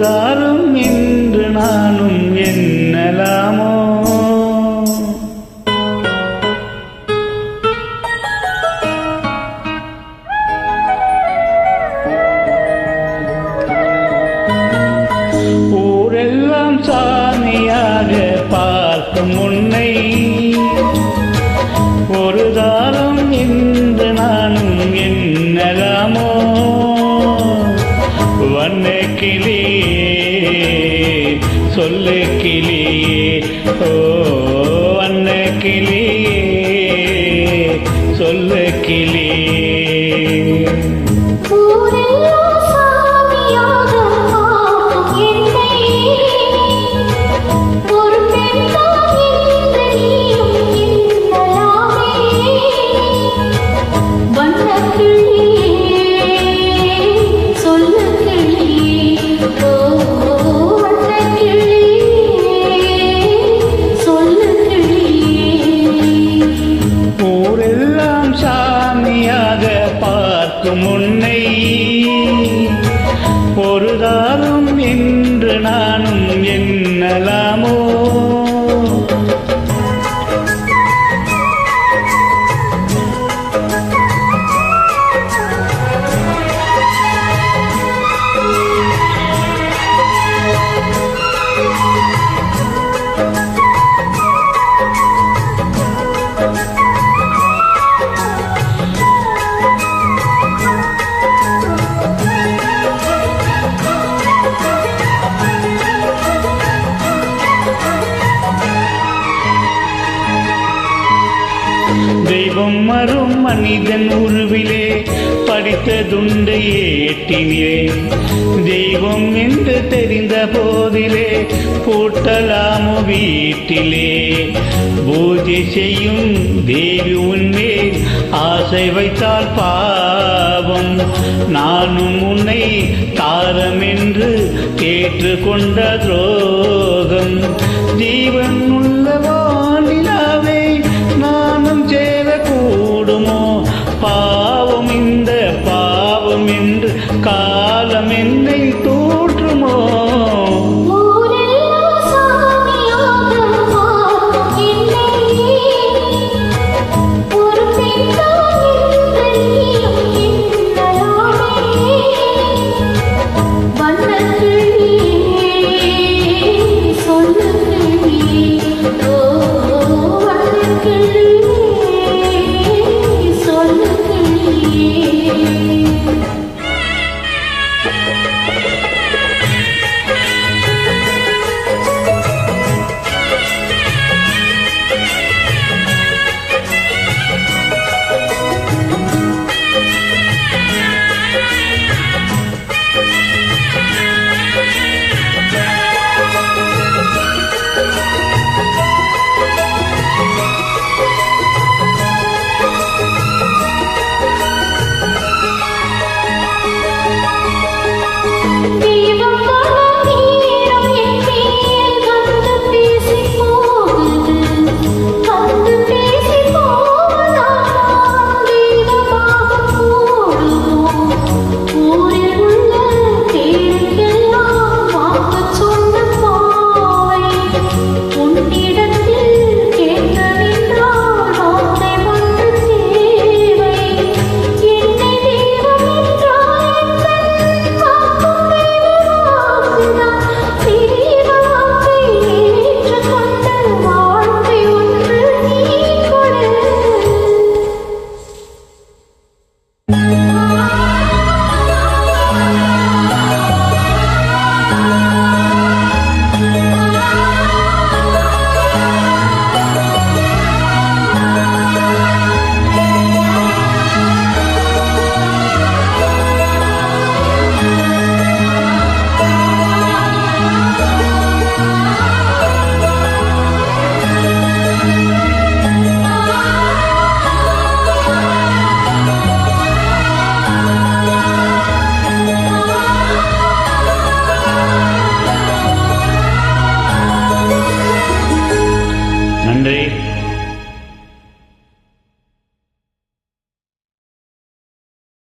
தாரும் என்று நானும் என்னலாமோ. ஊரெல்லாம் சாமியாக பார்க்கும் உன்னை ஒரு தாரம் என்று நானும் என்னலாமோ. வண்ண கிளியே சொல்லு கிளியே, ஓ வண்ண கிளியே சொல்லு கிளியே. முன்னை ஒரு தாரும் என்று நானும் என்னலாமோ. தெய்வம் மறும் மனிதன் உருவிலே படித்ததுண்டு ஏட்டினிலே. தெய்வம் என்று தெரிந்த போதிலே பூட்டலாமோ வீட்டிலே. பூஜை செய்யும் தேவி உன்னே ஆசை வைத்தால் பாவம். நானும் உன்னை தாரம் என்று ஏற்றுக்கொண்ட துரோகம். ஜீவன் உள்ளவானிலாவே நானும் சேரக்கூடுமோ. பாவம் இந்த பாவம் என்று காலம் என்னை தூற்றுமோ. நன்றி.